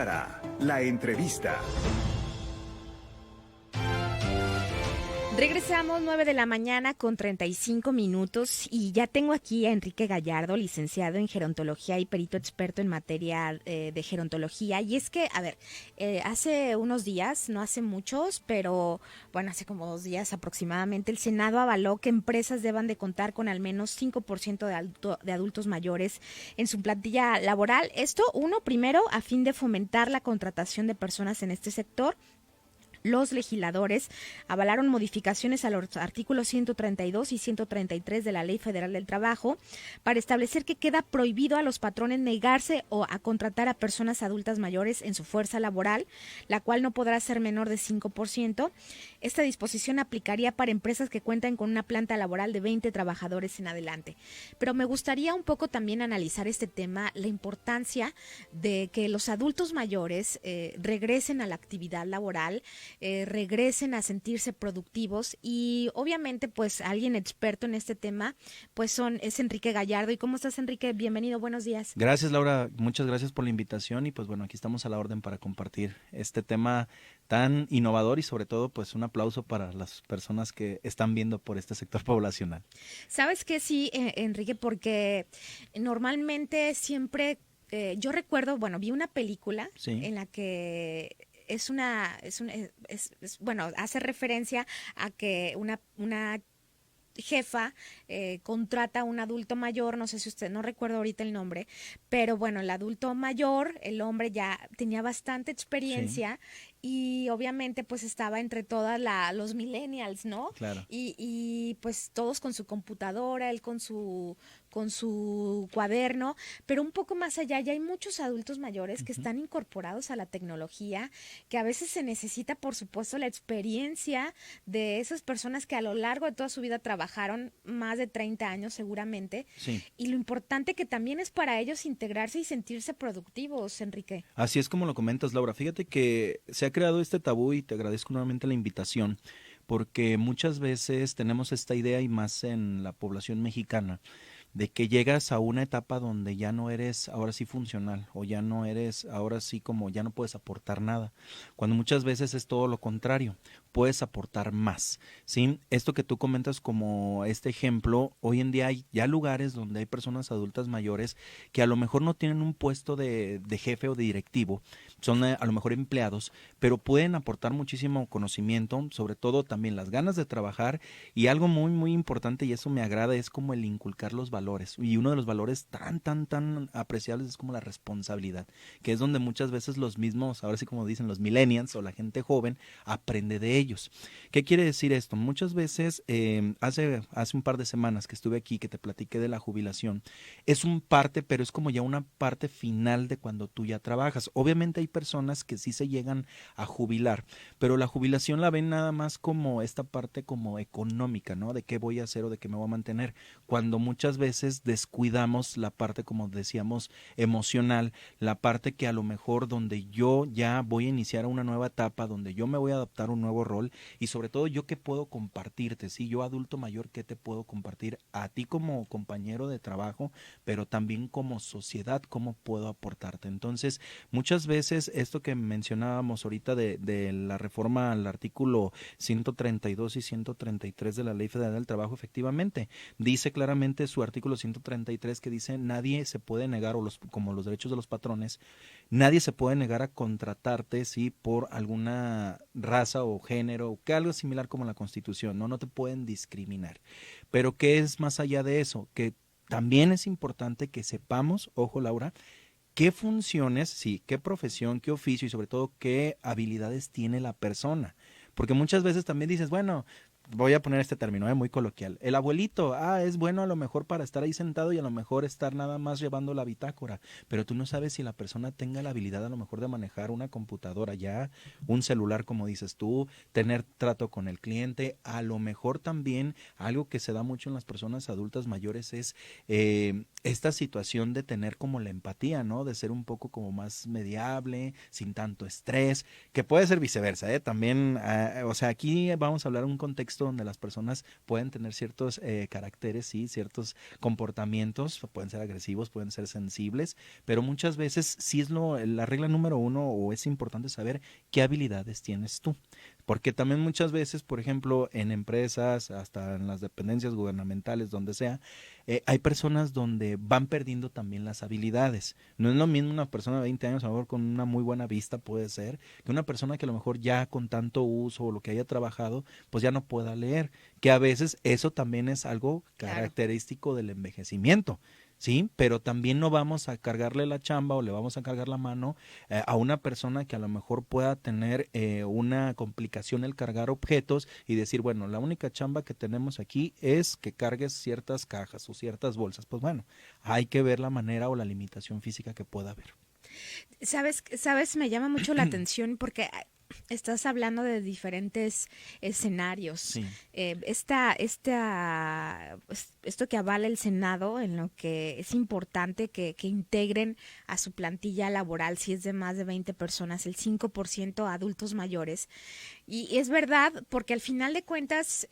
La entrevista. Regresamos 9 de la mañana con 35 minutos y ya tengo aquí a Enrique Gallardo, licenciado en gerontología y perito experto en materia de gerontología. Y es que, a ver, hace unos días, no hace muchos, pero bueno, hace como 2 días aproximadamente, el Senado avaló que empresas deban de contar con al menos 5% de adultos mayores en su plantilla laboral. Esto, primero, a fin de fomentar la contratación de personas en este sector. Los legisladores avalaron modificaciones a los artículos 132 y 133 de la Ley Federal del Trabajo para establecer que queda prohibido a los patrones negarse o a contratar a personas adultas mayores en su fuerza laboral, la cual no podrá ser menor de 5%. Esta disposición aplicaría para empresas que cuentan con una planta laboral de 20 trabajadores en adelante. Pero me gustaría un poco también analizar este tema, la importancia de que los adultos mayores regresen a la actividad laboral, regresen a sentirse productivos y obviamente pues alguien experto en este tema pues es Enrique Gallardo. ¿Y cómo estás, Enrique? Bienvenido, buenos días. Gracias, Laura, muchas gracias por la invitación y pues bueno, aquí estamos a la orden para compartir este tema tan innovador y sobre todo pues un aplauso para las personas que están viendo por este sector poblacional. ¿Sabes qué? Sí, Enrique, porque normalmente siempre yo recuerdo, bueno, vi una película Sí. en la que bueno, hace referencia a que una jefa contrata a un adulto mayor, no sé si usted, no recuerdo ahorita el nombre, pero bueno, el adulto mayor, el hombre ya tenía bastante Sí, experiencia y obviamente pues estaba entre todas los millennials, ¿no? claro. Y pues todos con su computadora, él con su cuaderno, pero un poco más allá ya hay muchos adultos mayores que Ujú. están incorporados a la tecnología, que a veces se necesita, por supuesto, la experiencia de esas personas que a lo largo de toda su vida trabajaron más de 30 años seguramente, Sí. y lo importante que también es para ellos integrarse y sentirse productivos, Enrique. Así es como lo comentas, Laura. Fíjate que se ha creado este tabú y te agradezco nuevamente la invitación porque muchas veces tenemos esta idea y más en la población mexicana de que llegas a una etapa donde ya no eres ahora sí funcional o ya no eres ahora sí como ya no puedes aportar nada, cuando muchas veces es todo lo contrario, puedes aportar más, ¿sí? Esto que tú comentas como este ejemplo, hoy en día hay ya lugares donde hay personas adultas mayores que a lo mejor no tienen un puesto de jefe o de directivo, son a lo mejor empleados, pero pueden aportar muchísimo conocimiento, sobre todo también las ganas de trabajar y algo muy, muy importante, y eso me agrada, es como el inculcar los valores. Y uno de los valores tan apreciables es como la responsabilidad, que es donde muchas veces los mismos, ahora sí como dicen los millennials o la gente joven, aprende de ellos. ¿Qué quiere decir esto? Muchas veces, hace un par de semanas que estuve aquí, que te platiqué de la jubilación, es un parte, pero es como ya una parte final de cuando tú ya trabajas. Obviamente hay personas que sí se llegan a jubilar, pero la jubilación la ven nada más como esta parte como económica, ¿no? De qué voy a hacer o de qué me voy a mantener, cuando muchas veces descuidamos la parte, como decíamos, emocional, la parte que a lo mejor donde yo ya voy a iniciar una nueva etapa, donde yo me voy a adaptar a un nuevo rol y sobre todo yo qué puedo compartirte, ¿sí? Yo adulto mayor, ¿qué te puedo compartir a ti como compañero de trabajo, pero también como sociedad, cómo puedo aportarte? Entonces, muchas veces esto que mencionábamos ahorita de la reforma al artículo 132 y 133 de la Ley Federal del Trabajo, efectivamente, dice claramente su artículo 133 que dice nadie se puede negar, o como los derechos de los patrones, nadie se puede negar a contratarte si por alguna raza o género, o que algo similar como la Constitución, no te pueden discriminar. Pero ¿qué es más allá de eso? Que también es importante que sepamos, ojo Laura, qué funciones, sí, qué profesión, qué oficio y sobre todo qué habilidades tiene la persona. Porque muchas veces también dices, bueno, voy a poner este término, muy coloquial. El abuelito, es bueno a lo mejor para estar ahí sentado y a lo mejor estar nada más llevando la bitácora, pero tú no sabes si la persona tenga la habilidad a lo mejor de manejar una computadora ya, un celular como dices tú, tener trato con el cliente, a lo mejor también algo que se da mucho en las personas adultas mayores es esta situación de tener como la empatía, ¿no? De ser un poco como más mediable, sin tanto estrés, que puede ser viceversa, ¿eh? También, o sea, aquí vamos a hablar un contexto contexto donde las personas pueden tener ciertos caracteres, sí, ciertos comportamientos, pueden ser agresivos, pueden ser sensibles, pero muchas veces sí es la regla número uno o es importante saber qué habilidades tienes tú. Porque también muchas veces, por ejemplo, en empresas, hasta en las dependencias gubernamentales, donde sea, hay personas donde van perdiendo también las habilidades. No es lo mismo una persona de 20 años, a lo mejor con una muy buena vista puede ser, que una persona que a lo mejor ya con tanto uso o lo que haya trabajado, pues ya no pueda leer. Que a veces eso también es algo Claro. característico del envejecimiento. Sí, pero también no vamos a cargarle la chamba o le vamos a cargar la mano a una persona que a lo mejor pueda tener una complicación el cargar objetos y decir, bueno, la única chamba que tenemos aquí es que cargues ciertas cajas o ciertas bolsas. Pues bueno, hay que ver la manera o la limitación física que pueda haber. Sabes, me llama mucho la atención porque estás hablando de diferentes escenarios. Sí, Esto que avala el Senado, en lo que es importante que integren a su plantilla laboral, si es de más de 20 personas, el 5% adultos mayores. Y es verdad, porque al final de cuentas,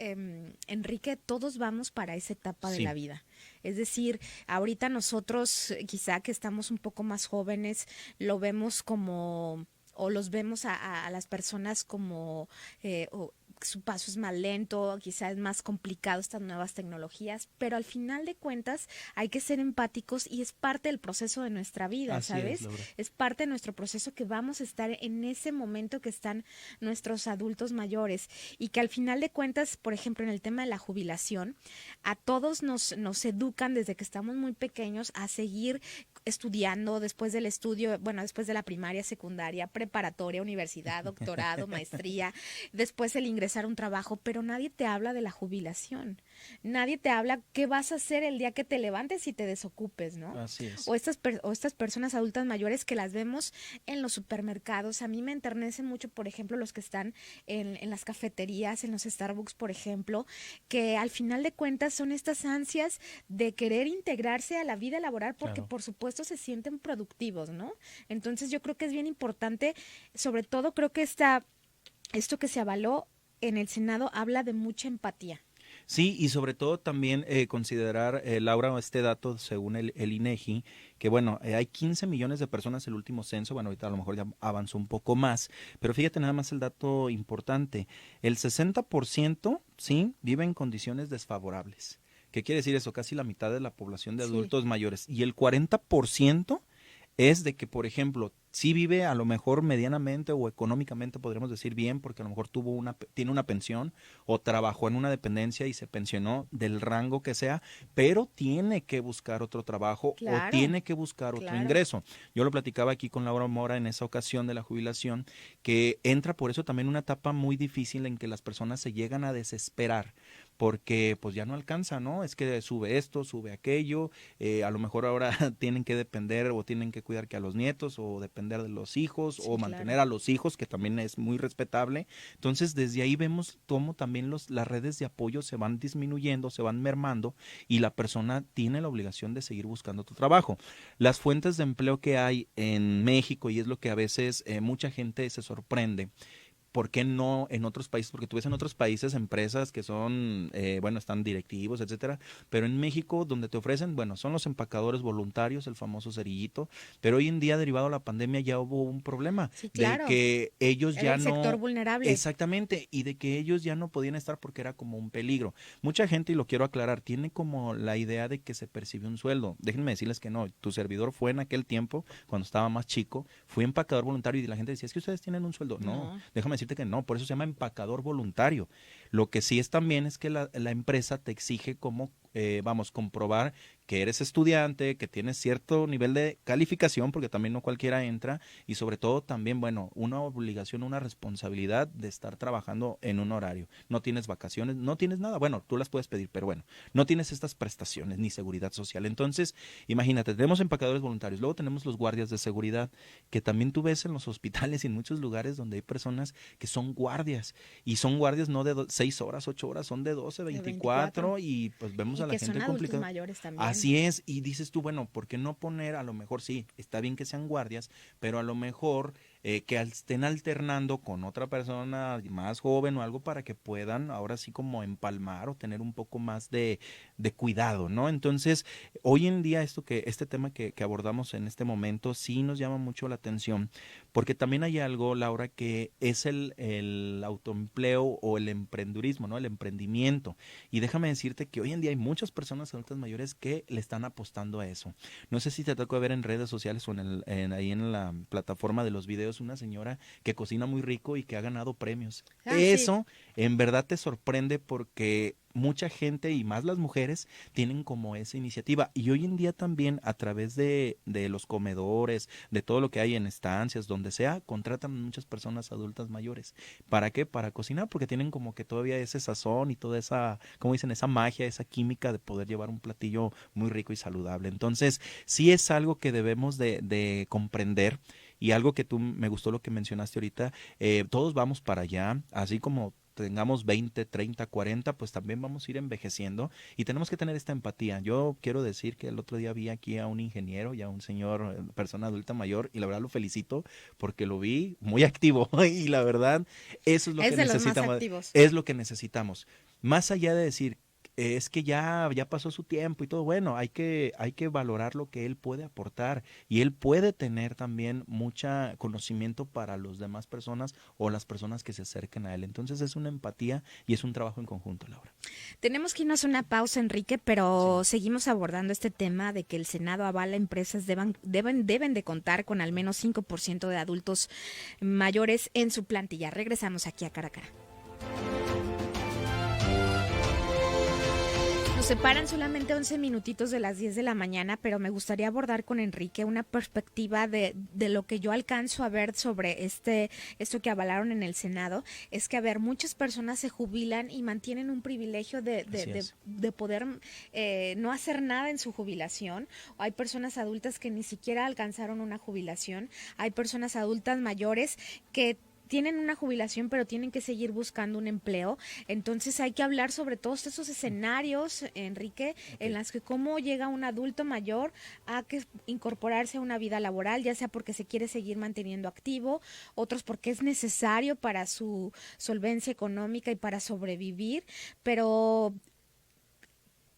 Enrique, todos vamos para esa etapa de sí, la vida. Es decir, ahorita nosotros, quizá que estamos un poco más jóvenes, lo vemos como o los vemos a las personas como su paso es más lento, quizás es más complicado estas nuevas tecnologías, pero al final de cuentas hay que ser empáticos y es parte del proceso de nuestra vida, así es, ¿sabes? Laura. Es parte de nuestro proceso que vamos a estar en ese momento que están nuestros adultos mayores y que al final de cuentas, por ejemplo, en el tema de la jubilación, a todos nos educan desde que estamos muy pequeños a seguir estudiando después del estudio, bueno, después de la primaria, secundaria, preparatoria, universidad, doctorado, maestría, después el ingresar a un trabajo, pero nadie te habla de la jubilación. Nadie te habla qué vas a hacer el día que te levantes y te desocupes, ¿no? Así es. O estas personas adultas mayores que las vemos en los supermercados. A mí me enternece mucho, por ejemplo, los que están en las cafeterías, en los Starbucks, por ejemplo, que al final de cuentas son estas ansias de querer integrarse a la vida laboral porque Claro. por supuesto se sienten productivos, ¿no? Entonces yo creo que es bien importante, sobre todo creo que esto que se avaló en el Senado habla de mucha empatía. Sí, y sobre todo también considerar, Laura, este dato según el INEGI, que bueno, hay 15 millones de personas el último censo, bueno, ahorita a lo mejor ya avanzó un poco más, pero fíjate nada más el dato importante, el 60%, sí, vive en condiciones desfavorables. ¿Qué quiere decir eso? Casi la mitad de la población de Sí, adultos mayores. Y el 40% es de que, por ejemplo, sí vive a lo mejor medianamente o económicamente, podríamos decir bien, porque a lo mejor tiene una pensión o trabajó en una dependencia y se pensionó del rango que sea, pero tiene que buscar otro trabajo o claro, tiene que buscar otro claro. ingreso. Yo lo platicaba aquí con Laura Mora en esa ocasión de la jubilación, que entra por eso también una etapa muy difícil en que las personas se llegan a desesperar porque pues ya no alcanza, ¿no? Es que sube esto, sube aquello, a lo mejor ahora tienen que depender o tienen que cuidar que a los nietos o depender de los hijos o Sí, claro. mantener a los hijos, que también es muy respetable. Entonces, desde ahí vemos cómo también las redes de apoyo se van disminuyendo, se van mermando y la persona tiene la obligación de seguir buscando otro trabajo. Las fuentes de empleo que hay en México, y es lo que a veces mucha gente se sorprende, ¿por qué no en otros países? Porque tú ves en otros países empresas que son, bueno, están directivos, etcétera, pero en México donde te ofrecen, bueno, son los empacadores voluntarios, el famoso cerillito, pero hoy en día derivado de la pandemia ya hubo un problema Sí, de claro. que ellos Era ya el sector no, vulnerable. exactamente, y de que ellos ya no podían estar porque era como un peligro. Mucha gente, y lo quiero aclarar, tiene como la idea de que se percibe un sueldo. Déjenme decirles que no, tu servidor fue en aquel tiempo, cuando estaba más chico, fui empacador voluntario y la gente decía, es que ustedes tienen un sueldo. No, No, déjame decirte que no, por eso se llama empacador voluntario. Lo que sí es también es que la empresa te exige como, vamos, comprobar que eres estudiante, que tienes cierto nivel de calificación, porque también no cualquiera entra, y sobre todo también, bueno, una obligación, una responsabilidad de estar trabajando en un horario. No tienes vacaciones, no tienes nada, bueno, tú las puedes pedir, pero bueno, no tienes estas prestaciones ni seguridad social. Entonces, imagínate, tenemos empacadores voluntarios, luego tenemos los guardias de seguridad, que también tú ves en los hospitales y en muchos lugares donde hay personas que son guardias, y son guardias no de 6 horas, 8 horas, son de 12, de 24. 24, y pues vemos Y a la que son gente adultos complicada. mayores también. Así es, y dices tú, bueno, ¿por qué no poner, a lo mejor sí, está bien que sean guardias, pero a lo mejor que estén alternando con otra persona más joven o algo para que puedan ahora sí como empalmar o tener un poco más de cuidado, ¿no? Entonces, hoy en día este tema que abordamos en este momento sí nos llama mucho la atención, porque también hay algo, Laura, que es el autoempleo o el emprendurismo, ¿no? El emprendimiento. Y déjame decirte que hoy en día hay muchas personas adultas mayores que le están apostando a eso. No sé si te tocó ver en redes sociales o ahí en la plataforma de los videos una señora que cocina muy rico y que ha ganado premios. Sí. Eso en verdad te sorprende porque mucha gente y más las mujeres tienen como esa iniciativa y hoy en día también a través de los comedores, de todo lo que hay en estancias, donde sea, contratan muchas personas adultas mayores. ¿Para qué? Para cocinar, porque tienen como que todavía ese sazón y toda esa, como dicen, esa magia, esa química de poder llevar un platillo muy rico y saludable. Entonces, sí es algo que debemos de comprender y algo que tú me gustó lo que mencionaste ahorita, todos vamos para allá, así como tengamos 20, 30, 40, pues también vamos a ir envejeciendo y tenemos que tener esta empatía. Yo quiero decir que el otro día vi aquí a un ingeniero y a un señor, persona adulta mayor, y la verdad lo felicito porque lo vi muy activo y la verdad eso es lo Es que de los más necesitamos, activos. es lo que necesitamos. Más allá de decir, es que ya pasó su tiempo y todo, bueno, hay que valorar lo que él puede aportar y él puede tener también mucha conocimiento para las demás personas o las personas que se acerquen a él. Entonces es una empatía y es un trabajo en conjunto, Laura. Tenemos que irnos a una pausa, Enrique, pero Sí. seguimos abordando este tema de que el Senado avala empresas deben de contar con al menos 5% de adultos mayores en su plantilla. Regresamos aquí a Cara a Cara. Nos separan solamente 11 minutitos de las 10 de la mañana, pero me gustaría abordar con Enrique una perspectiva de lo que yo alcanzo a ver sobre esto que avalaron en el Senado. Es que, a ver, muchas personas se jubilan y mantienen un privilegio Así es. de poder no hacer nada en su jubilación. Hay personas adultas que ni siquiera alcanzaron una jubilación. Hay personas adultas mayores que tienen una jubilación pero tienen que seguir buscando un empleo. Entonces hay que hablar sobre todos esos escenarios, Enrique, en Ok. las que cómo llega un adulto mayor a que incorporarse a una vida laboral, ya sea porque se quiere seguir manteniendo activo, otros porque es necesario para su solvencia económica y para sobrevivir, pero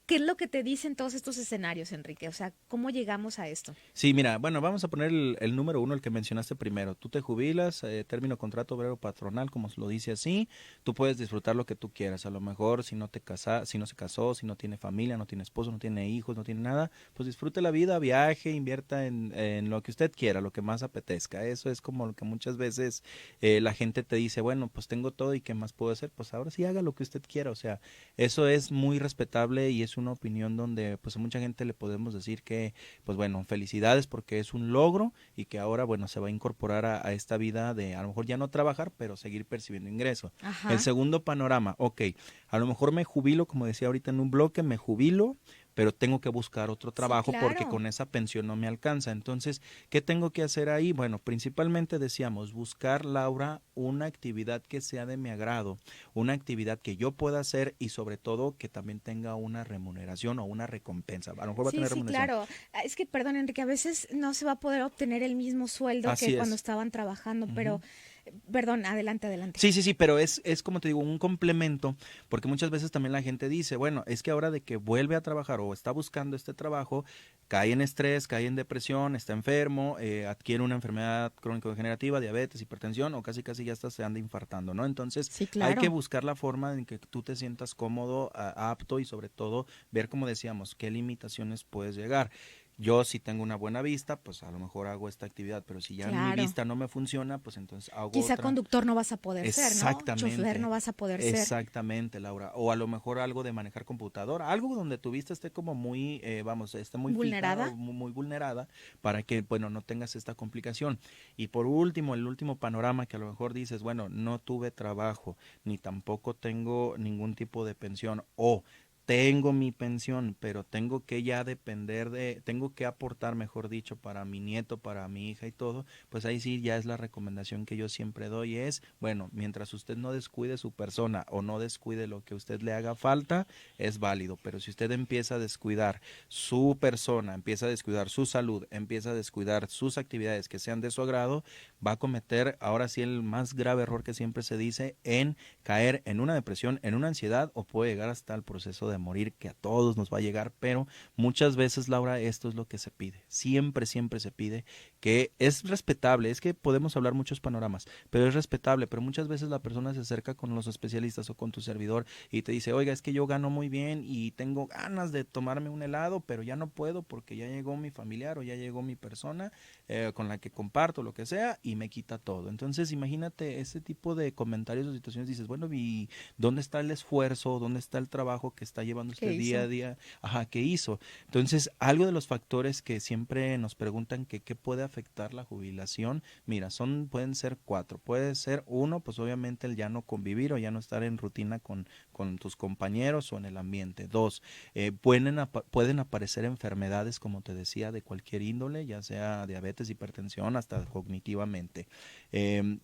¿qué es lo que te dicen todos estos escenarios, Enrique? O sea, ¿cómo llegamos a esto? Sí, mira, bueno, vamos a poner el número uno, el que mencionaste primero. Tú te jubilas, término contrato obrero patronal, como se lo dice así. Tú puedes disfrutar lo que tú quieras. A lo mejor si no te casa, si no se casó, si no tiene familia, no tiene esposo, no tiene hijos, no tiene nada, pues disfrute la vida, viaje, invierta en lo que usted quiera, lo que más apetezca. Eso es como lo que muchas veces la gente te dice, bueno, pues tengo todo y qué más puedo hacer. Pues ahora sí haga lo que usted quiera. O sea, eso es muy respetable y es una opinión donde pues a mucha gente le podemos decir que pues bueno, felicidades porque es un logro y que ahora, bueno, se va a incorporar a esta vida de a lo mejor ya no trabajar, pero seguir percibiendo ingresos. El Ajá. segundo panorama, ok, a lo mejor me jubilo, como decía ahorita en un bloque, me jubilo, pero tengo que buscar otro Sí, trabajo porque claro. con esa pensión no me alcanza. Entonces, ¿qué tengo que hacer ahí? Bueno, principalmente decíamos, buscar, Laura, una actividad que sea de mi agrado, una actividad que yo pueda hacer y sobre todo que también tenga una remuneración o una recompensa. A lo mejor va a Sí, tener sí, remuneración. claro. Es que, perdón, Enrique, a veces no se va a poder obtener el mismo sueldo que Así cuando es. estaban trabajando, pero, Ujú. perdón, adelante, adelante. Sí, sí, sí, pero es como te digo, un complemento, porque muchas veces también la gente dice, bueno, es que ahora de que vuelve a trabajar o está buscando este trabajo, cae en estrés, cae en depresión, está enfermo, adquiere una enfermedad crónico-degenerativa, diabetes, hipertensión o casi casi ya hasta se anda infartando, ¿no? Entonces Sí, hay que claro. buscar la forma en que tú te sientas cómodo, apto y sobre todo ver, como decíamos, qué limitaciones puedes llegar. Yo si tengo una buena vista, pues a lo mejor hago esta actividad, pero si ya mi Claro. vista no me funciona, pues entonces hago Quizá otra. conductor no vas a poder ser, ¿no? Chofer no Exactamente, vas a poder ser. exactamente, Laura. O a lo mejor algo de manejar computadora, algo donde tu vista esté como muy, vamos, esté muy fija o Vulnerada. muy vulnerada para que, bueno, no tengas esta complicación. Y por último, el último panorama que a lo mejor dices, bueno, no tuve trabajo, ni tampoco tengo ningún tipo de pensión, o tengo mi pensión, pero tengo que ya depender tengo que aportar, mejor dicho, para mi nieto, para mi hija y todo, pues ahí sí ya es la recomendación que yo siempre doy es, bueno, mientras usted no descuide su persona o no descuide lo que a usted le haga falta, es válido, pero si usted empieza a descuidar su persona, empieza a descuidar su salud, empieza a descuidar sus actividades que sean de su agrado, va a cometer ahora sí el más grave error que siempre se dice, en caer en una depresión, en una ansiedad, o puede llegar hasta el proceso de morir, que a todos nos va a llegar. Pero muchas veces, Laura, esto es lo que se pide, siempre, siempre se pide, que es respetable, es que podemos hablar muchos panoramas, pero es respetable, pero muchas veces la persona se acerca con los especialistas o con tu servidor y te dice, oiga, es que yo gano muy bien y tengo ganas de tomarme un helado, pero ya no puedo porque ya llegó mi familiar o ya llegó mi persona con la que comparto, lo que sea, y me quita todo. Entonces, imagínate ese tipo de comentarios o situaciones, dices, bueno, ¿y dónde está el esfuerzo? ¿Dónde está el trabajo que está llevando ¿Qué usted día a hizo? día? Ajá, ¿qué hizo? Entonces, algo de los factores que siempre nos preguntan que qué puede afectar la jubilación, mira, pueden ser cuatro. Puede ser uno, pues obviamente el ya no convivir o ya no estar en rutina con tus compañeros o en el ambiente. Dos, pueden aparecer enfermedades, como te decía, de cualquier índole, ya sea diabetes, hipertensión, hasta cognitivamente.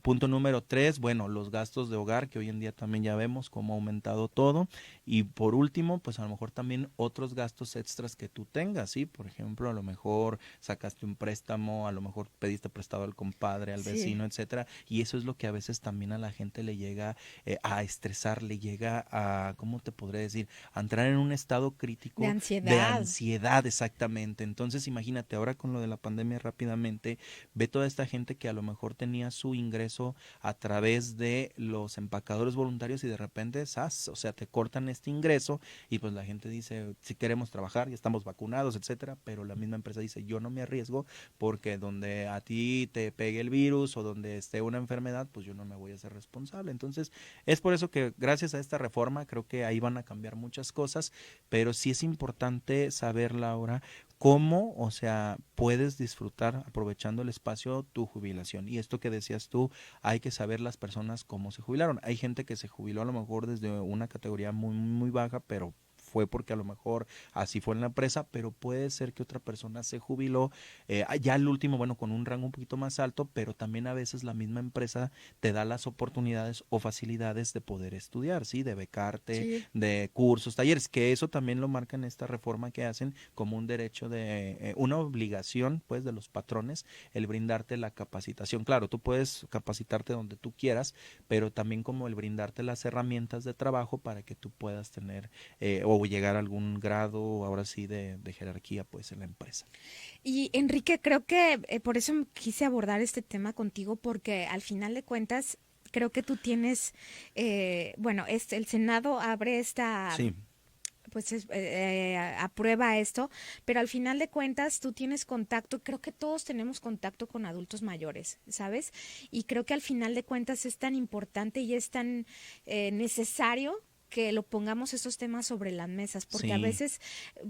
Punto número tres, bueno, los gastos de hogar, que hoy en día también ya vemos cómo ha aumentado todo. Y por último, pues a lo mejor también otros gastos extras que tú tengas, ¿sí? Por ejemplo, a lo mejor sacaste un préstamo, a lo mejor pediste prestado al compadre, al Sí, vecino, etcétera. Y eso es lo que a veces también a la gente le llega a estresar, le llega a, ¿cómo te podré decir? A entrar en un estado de crítico de ansiedad. ansiedad, exactamente. Entonces, imagínate, ahora con lo de la pandemia rápidamente, ve toda esta gente que a lo mejor tenía su ingreso a través de los empacadores voluntarios y de repente, ¡zas! O sea, te cortan este ingreso y pues la gente dice, si queremos trabajar, ya estamos vacunados, etcétera, pero la misma empresa dice, yo no me arriesgo porque donde a ti te pegue el virus o donde esté una enfermedad, pues yo no me voy a hacer responsable. Entonces, es por eso que gracias a esta reforma creo que ahí van a cambiar muchas cosas, pero sí es importante saber, Laura, cómo, o sea, puedes disfrutar aprovechando el espacio tu jubilación. Y esto que decías tú, hay que saber las personas cómo se jubilaron. Hay gente que se jubiló a lo mejor desde una categoría muy, muy baja, pero fue porque a lo mejor así fue en la empresa, pero puede ser que otra persona se jubiló ya el último, bueno, con un rango un poquito más alto, pero también a veces la misma empresa te da las oportunidades o facilidades de poder estudiar, ¿sí? De becarte, Sí. de cursos, talleres, que eso también lo marcan esta reforma que hacen como un derecho una obligación, pues, de los patrones, el brindarte la capacitación. Claro, tú puedes capacitarte donde tú quieras, pero también como el brindarte las herramientas de trabajo para que tú puedas tener o llegar a algún grado, ahora sí, de jerarquía, pues, en la empresa. Y Enrique, creo que por eso quise abordar este tema contigo, porque al final de cuentas, creo que tú tienes, bueno, el Senado abre esta, Sí, pues aprueba esto, pero al final de cuentas tú tienes contacto, creo que todos tenemos contacto con adultos mayores, ¿sabes? Y creo que al final de cuentas es tan importante y es tan necesario que lo pongamos esos temas sobre las mesas, porque a sí. veces,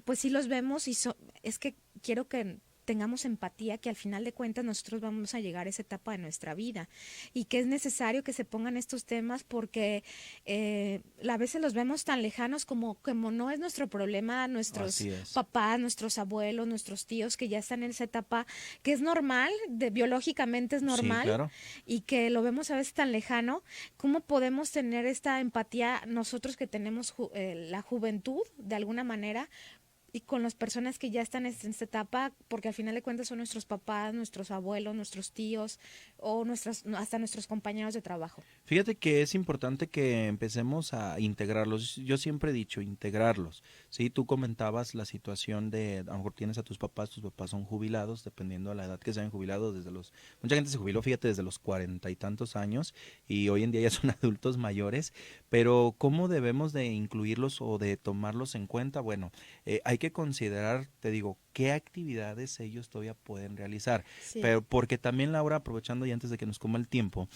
pues sí los vemos y es que quiero que tengamos empatía, que al final de cuentas nosotros vamos a llegar a esa etapa de nuestra vida y que es necesario que se pongan estos temas porque a veces los vemos tan lejanos como no es nuestro problema, nuestros Así es. papás, nuestros abuelos, nuestros tíos que ya están en esa etapa que es normal, biológicamente es Sí, normal claro. y que lo vemos a veces tan lejano. ¿Cómo podemos tener esta empatía nosotros que tenemos la juventud de alguna manera y con las personas que ya están en esta etapa, porque al final de cuentas son nuestros papás, nuestros abuelos, nuestros tíos o hasta nuestros compañeros de trabajo? Fíjate que es importante que empecemos a integrarlos. Yo siempre he dicho, integrarlos. Sí, tú comentabas la situación de, a lo mejor tienes a tus papás son jubilados, dependiendo de la edad que se hayan jubilado, mucha gente se jubiló, fíjate, desde los 40 y tantos años y hoy en día ya son adultos mayores, pero ¿cómo debemos de incluirlos o de tomarlos en cuenta? Bueno, hay que considerar, te digo, qué actividades ellos todavía pueden realizar, Sí, pero porque también, Laura, aprovechando y antes de que nos coma el tiempo,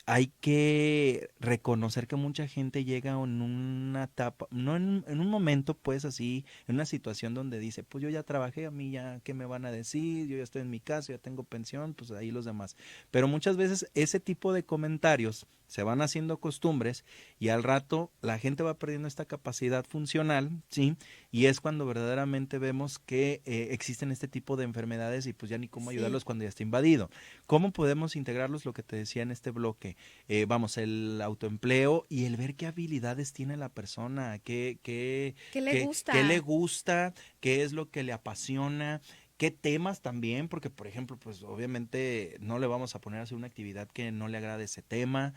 hay que reconocer que mucha gente llega en una etapa, no en un momento pues así, en una situación donde dice, pues yo ya trabajé, a mí ya, ¿qué me van a decir? Yo ya estoy en mi casa, ya tengo pensión, pues ahí los demás. Pero muchas veces ese tipo de comentarios se van haciendo costumbres y al rato la gente va perdiendo esta capacidad funcional, ¿sí? Y es cuando verdaderamente vemos que existen este tipo de enfermedades y pues ya ni cómo sí. ayudarlos cuando ya está invadido. ¿Cómo podemos integrarlos? Lo que te decía en este bloque, vamos, el autoempleo y el ver qué habilidades tiene la persona, ¿Qué le qué le gusta? gusta, qué es lo que le apasiona, qué temas también, porque por ejemplo, pues obviamente no le vamos a poner a hacer una actividad que no le agrade ese tema.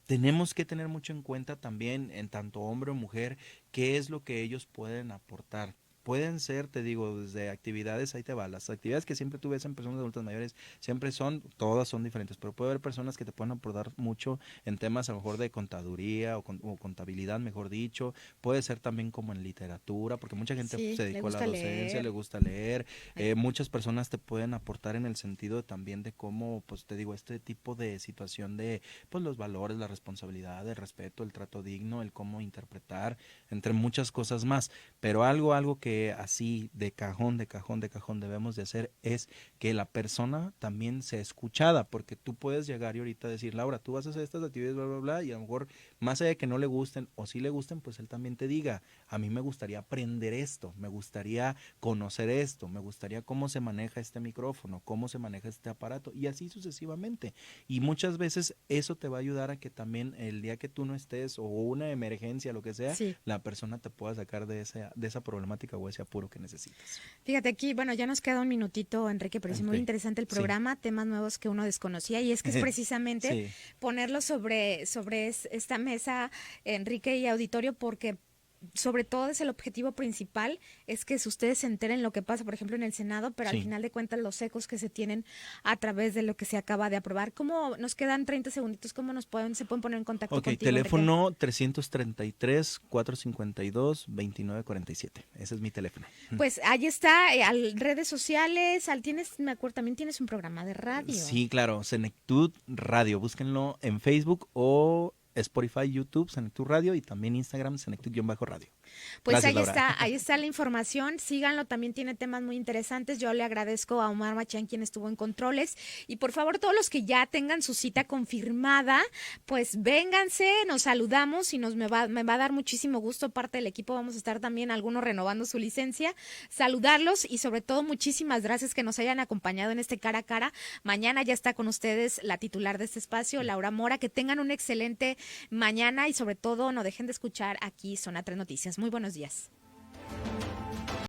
Tenemos que tener mucho en cuenta también, en tanto hombre o mujer, qué es lo que ellos pueden aportar. Pueden ser, te digo, desde actividades, ahí te va, las actividades que siempre tú ves en personas adultas mayores, siempre todas son diferentes, pero puede haber personas que te pueden aportar mucho en temas a lo mejor de contaduría o contabilidad, mejor dicho, puede ser también como en literatura, porque mucha gente Sí, se le dedicó a la gusta docencia, le leer. gusta leer, muchas personas te pueden aportar en el sentido también de cómo, pues te digo, este tipo de situación de, pues los valores, la responsabilidad, el respeto, el trato digno, el cómo interpretar, entre muchas cosas más. Pero algo que así de cajón, de cajón, de cajón debemos de hacer es que la persona también sea escuchada, porque tú puedes llegar y ahorita decir, Laura, tú vas a hacer estas actividades, bla, bla, bla, y a lo mejor más allá de que no le gusten o sí le gusten, pues él también te diga, a mí me gustaría aprender esto, me gustaría conocer esto, me gustaría cómo se maneja este micrófono, cómo se maneja este aparato, y así sucesivamente. Y muchas veces eso te va a ayudar a que también el día que tú no estés o una emergencia, lo que sea, Sí. la persona te pueda sacar de esa problemática o ese apuro que necesitas. Fíjate aquí, bueno, ya nos queda un minutito, Enrique, pero es muy Ok, interesante el sí, programa, temas nuevos que uno desconocía y es que es precisamente sí. ponerlo sobre esta mesa, Enrique y auditorio, porque sobre todo es el objetivo principal, es que ustedes se enteren lo que pasa, por ejemplo, en el Senado, pero al Sí. final de cuentas los ecos que se tienen a través de lo que se acaba de aprobar. ¿Cómo nos quedan 30 segunditos? ¿Cómo se pueden poner en contacto Ok, contigo, Enrique? teléfono 333-452-2947. Ese es mi teléfono. Pues ahí está, redes sociales, me acuerdo, también tienes un programa de radio. Sí, claro, Senectud Radio. Búsquenlo en Facebook o Spotify, YouTube, Senectud Radio y también Instagram, Senectud-Radio. Pues Gracias, Laura. ahí está la información, síganlo, también tiene temas muy interesantes. Yo le agradezco a Omar Machán, quien estuvo en controles, y por favor todos los que ya tengan su cita confirmada, pues vénganse, nos saludamos y me va a dar muchísimo gusto, parte del equipo vamos a estar también algunos renovando su licencia, saludarlos y sobre todo muchísimas gracias que nos hayan acompañado en este cara a cara. Mañana ya está con ustedes la titular de este espacio, Laura Mora, que tengan un excelente mañana y sobre todo no dejen de escuchar aquí Zona 3 Noticias. Muy buenos días.